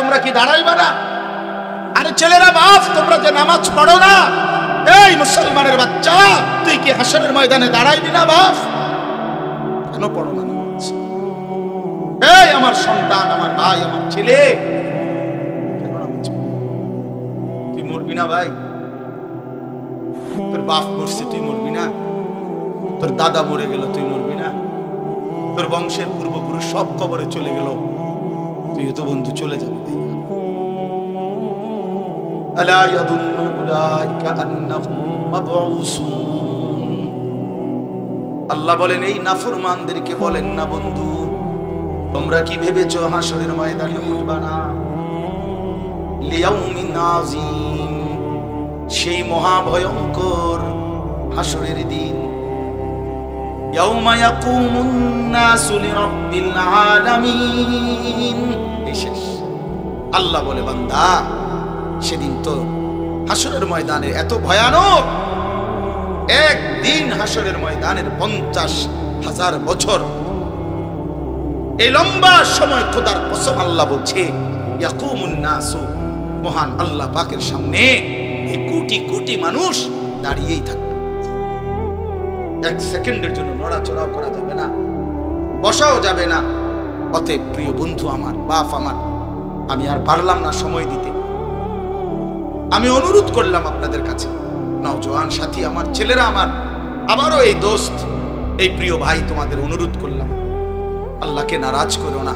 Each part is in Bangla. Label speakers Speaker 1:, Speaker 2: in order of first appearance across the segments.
Speaker 1: তোমরা কি দাঁড়াইবা না? আরে ছেলেরা বাপ, তোমরা যে নামাজ পড়ো না, এই মুসলমানের বাচ্চা, তুই কি হাসরের ময়দানে দাঁড়াইবি না বাপ? কেন পড়ো না নামাজ? এই আমার সন্তান, আমার ভাই, আমার ছেলে, কেন নামাজ পড়ো? তুই মরবি না ভাই? তোর বাপ মরছে, তুই মরবি না? তোর দাদা মরে গেল, তুই মরবি না? তোর বংশের পূর্বপুরুষ সব কবরে চলে গেল, তুই তো বন্ধু চলে যাবি। আলা ইয়াদুন্নু উলাইকা আন্নাহুম মাবউসুন। আল্লাহ বলেন এই নাফরমানদেরকে বলেন না, বন্ধু তোমরা কি ভেবেছো হাসরের ময়দানে উঠবা না? লিয়াউমিন আযীম, সেই মহাভয়ঙ্কর হাসরের দিন। ইয়াউমা ইয়াকুমুন নাসু লিরাব্বিল আলামিন। এই শেষ। আল্লাহ বলে বান্দা, সেদিন তো হাসরের ময়দানে এত ভয়ানক একদিন, হাসরের ময়দানের 50,000 বছর, এই লম্বা সময় খোদার কসম আল্লাহ বলছে ইয়াকুমুন নাসু, মহান আল্লাহ পাকের সামনে এই কোটি কোটি মানুষ দাঁড়িয়েই থাকবে। এক সেকেন্ডের জন্য নড়াচড়াও করা যাবে না, বসাও যাবে না। অতএব প্রিয় বন্ধু আমার, বাপ আমার, আমি আর পারলাম না সময় দিতে। আমি অনুরোধ করলাম আপনাদের কাছে, নওজোয়ান সাথী আমার, ছেলেরা আমার, আবারও এই দোস্ত, এই প্রিয় ভাই, তোমাদের অনুরোধ করলাম, আল্লাহকে নারাজ করো না।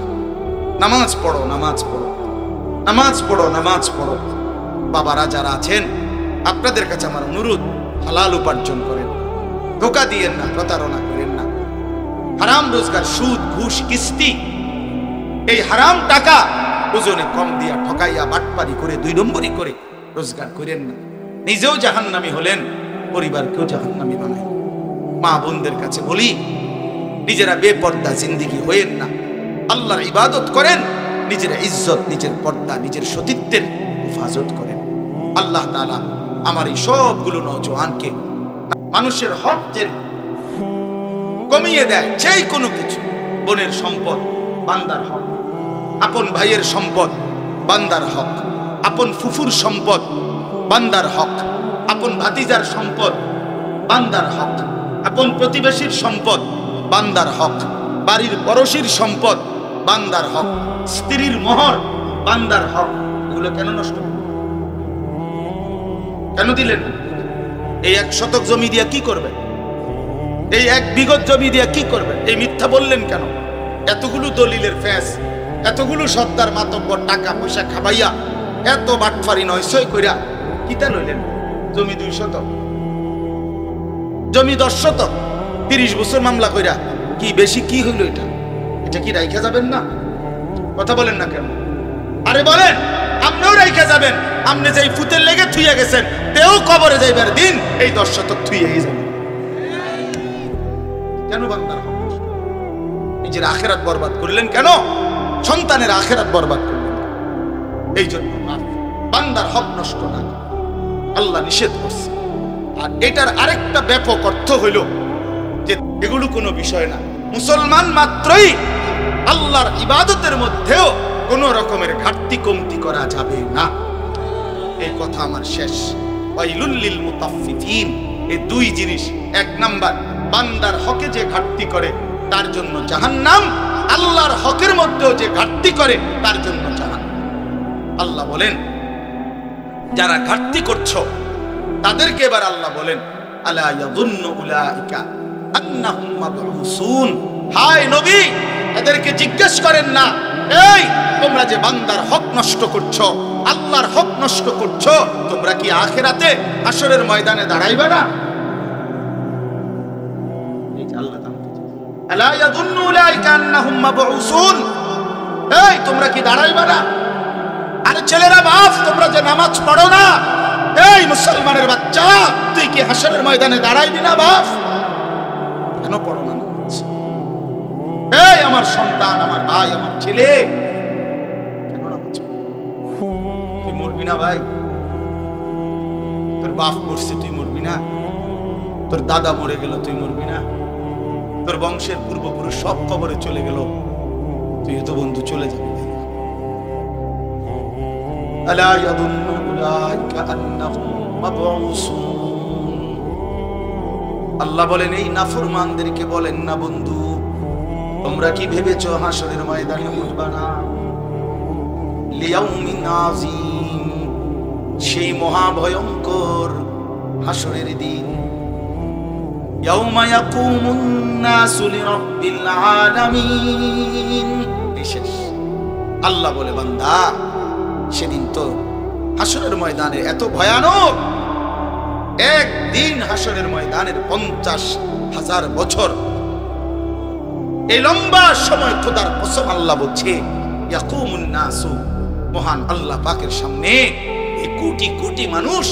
Speaker 1: নামাজ পড়ো, নামাজ পড়ো, নামাজ পড়ো, নামাজ পড়ো। বাবারা যারা আছেন, আপনাদের কাছে আমার অনুরোধ, হালাল উপার্জন করেন, ধোঁকা দিয়েন না, প্রতারণা করেন না। হারাম রোজগার, সুদ, ঘুষ, কিস্তি, এই হারাম টাকা ওজনে কম দিয়া ঠকাইয়া বাটপারি করে 2 নম্বরই করে রোজগার করেন না। নিজেও জাহান্নামী হলেন, পরিবারকেও জাহান্নামী বানায়। মা বোনদের কাছে বলি, নিজেরা বেপর্দা জিন্দেগি হয়েন না, আল্লাহর ইবাদত করেন, নিজের ইজ্জত, নিজের পর্দা, নিজের সতীত্বের হেফাজত করেন। আল্লাহ তাআলা আমার এই সবগুলো নওজোয়ানকে মানুষের হক যে কমিয়ে দেয়, যেই কোনো কিছু, বোনের সম্পদ বান্দার হক, আপন ভাইয়ের সম্পদ বান্দার হক, আপন ফুফুর সম্পদ বান্দার হক, আপন ভাতিজার সম্পদ বান্দার হক, আপন প্রতিবেশীর সম্পদ বান্দার হক, বাড়ির পড়শির সম্পদ বান্দার হক, স্ত্রীর মোহর বান্দার হক। এগুলো কেন নষ্ট কেন দিলেন? এই 1 শতক জমি দিয়ে কি করবেন? এই 1 বিঘত জমি দিয়ে কি করবেন? এই মিথ্যা বললেন কেন? এতগুলো দলিলের ফ্যাস, এতগুলো সর্দার মাতব্বর টাকা পয়সা খাবাইয়া, এত বাটফারি নয় সই কইরা কিতা লইলেন? জমি 2 শতক, জমি 10 শতক, 30 বছর মামলা কইরা কি বেশি কি হইল? এটা কি রাইখা যাবেন না? কথা বলেন না কেন? আরে বলেন, আপনিও রাইখা যাবেন। আপনি যেই ফুতের লেগে থুইয়া গেছেন, তেও কবরে যাইবার দিন এই 10 শতক থুইয়াই যাবেন। কেন বান্দার হক? নিজের আখেরাত বরবাদ করলেন কেন? সন্তানের আখেরাত বরবাদ করলেন। এই জন্য বান্দার হক নষ্ট না, আল্লাহ নিষেধ করছে। আর এটার আরেকটা ব্যাপক অর্থ হইল যে এগুলো কোনো বিষয় না, মুসলমান মাত্রই আল্লাহর ইবাদতের মধ্যেও কোনো রকমের ঘাটতি কমতি করা যাবে না। এই কথা আমার শেষ। ওয়াইলুল লিল মুতাফফিফিন, এই 2 জিনিস। 1 নাম্বার, বান্দার হকে যে ঘাটতি করে তার জন্য জাহান্নাম, আল্লাহর হকের মধ্যেও যে ঘাটতি করে তার জন্য জাহান্নাম। আল্লাহ বলেন যারা ঘাটতি করছো তাদেরকে এবার আল্লাহ বলেন আলা ইয়াযুন্নু উলাইকা আন্নাহুম মাবউসুন। হায় নবী, এদেরকে জিজ্ঞেস করেন না, এই তোমরা যে বান্দার হক নষ্ট করছো, আল্লাহর হক নষ্ট করছো, তোমরা কি আখিরাতে হাসরের ময়দানে দাঁড়াইবে না? এই যে আল্লাহ আলা ইয়াযুন্নু উলাইকা আন্নাহুম মাবউসুন, এই তোমরা কি দাঁড়াইবে না? আরে ছেলেরা বাপ, তোমরা যে নামাজ পড়ো না, এই মুসলমানের বাচ্চা, তুই কি হাসরের ময়দানে দাঁড়াইবি না বাপ? কেন পড়ো না নামাজ? এই আমার সন্তান, আমার ভাই, আমার ছেলে, কেন নামাজ পড়ো? তুই মরবি না ভাই? তোর বাপ মরছে, তুই মরবি না? তোর দাদা মরে গেল, তুই মরবি না? তোর বংশের পূর্বপুরুষ সব কবরে চলে গেল, তুই তো বন্ধু চলে যাবি। আলা ইয়াযুন্নু উলাইকা আন্নাহুম মাবউসুন। আল্লাহ বলেন এই নাফরমানদেরকে বলেন না, বন্ধু তোমরা কি ভেবেছো হাসরের ময়দানে উঠবা না? লিয়াউমিন আযীম, সেই মহাভয়ঙ্কর হাসরের দিন। ইয়াউমা ইয়াকুমুন নাসু লিরাব্বিল আলামিন। বিশেষ আল্লাহ বলে বান্দা সেদিন তো হাসরের ময়দানে এত ভয়ানক, একদিন হাসরের ময়দানের 50,000 বছর, এই লম্বা সময় খোদার কসম আল্লাহ বলছে ইয়াকুমুন নাসু, মহান আল্লাহ পাকের সামনে এই কোটি কোটি মানুষ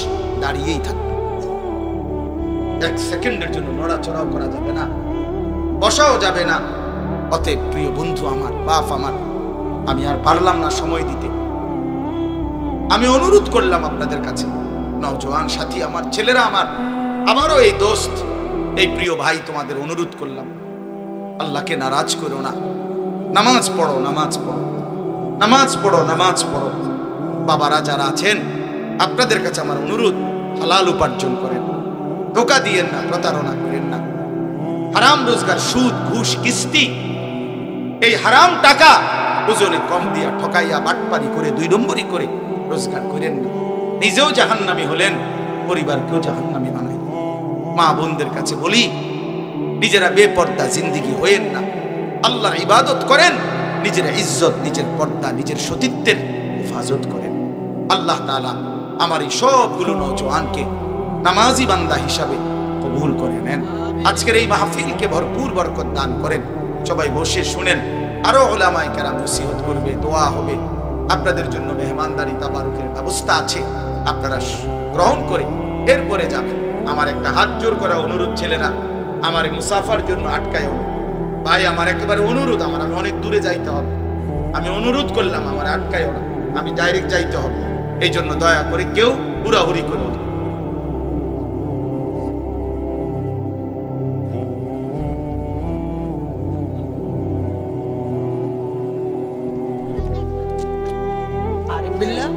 Speaker 1: দাঁড়িয়েই থাকবে। এক সেকেন্ডের জন্য নড়াচড়াও করা যাবে না, বসাও যাবে না। অতএব প্রিয় বন্ধু আমার, বাপ আমার, আমি আর পারলাম না সময় দিতে। আমি অনুরোধ করলাম আপনাদের কাছে, নওজোয়ান সাথী আমার, ছেলেরা আমার, আমারও এই দোস্ত, এই প্রিয় ভাই, তোমাদের অনুরোধ করলাম, আল্লাহকে নারাজ করো না। নামাজ পড়ো, নামাজ পড়ো, নামাজ পড়ো, নামাজ পড়ো। বাবারা যারা আছেন আপনাদের কাছে আমার অনুরোধ, হালাল উপার্জন করেন, ধোঁকা দিয়েন না, প্রতারণা করেন না। হারাম রোজগার, সুদ, ঘুষ, কিস্তি, এই হারাম টাকা ওজনে কম দিয়া ঠকাইয়া বাটপারি করে 2 নম্বরি করে রোজগার করেন না। নিজেও জাহান্নামী হলেন, পরিবারকেও জাহান্নামী বানাই। মা বোনদের কাছে বলি, নিজেরা বেপর্দা জিন্দেগি হয়েন না, আল্লাহর ইবাদত করেন, নিজের ইজ্জত, নিজের পর্দা, নিজের সতীত্বের হেফাজত করেন। আল্লাহ তাআলা আমার এই সবগুলো নওজোয়ানকে নামাজি বান্দা হিসাবে কবুল করে নেন। আজকের এই মাহফিলকে ভরপুর বরকত দান করেন। সবাই বসে শুনেন, আরো উলামায়ে কেরাম নসিহত করবে, দোয়া হবে। আপনাদের জন্য মেহমানদারি তাবারুকের ব্যবস্থা আছে, আপনারা গ্রহণ করে এরপরে যাবেন। আমার একটা হাত জোর করা অনুরোধ, ছেলেরা আমার মুসাফার জন্য আটকায় হবে। ভাই আমার একেবারে অনুরোধ, আমি অনেক দূরে যাইতে হবে, আমি অনুরোধ করলাম আমার আটকায় না, আমি ডাইরেক্ট যাইতে হবে। এই জন্য দয়া করে কেউ হুড়াহুড়ি করো না।
Speaker 2: বিল্লাহ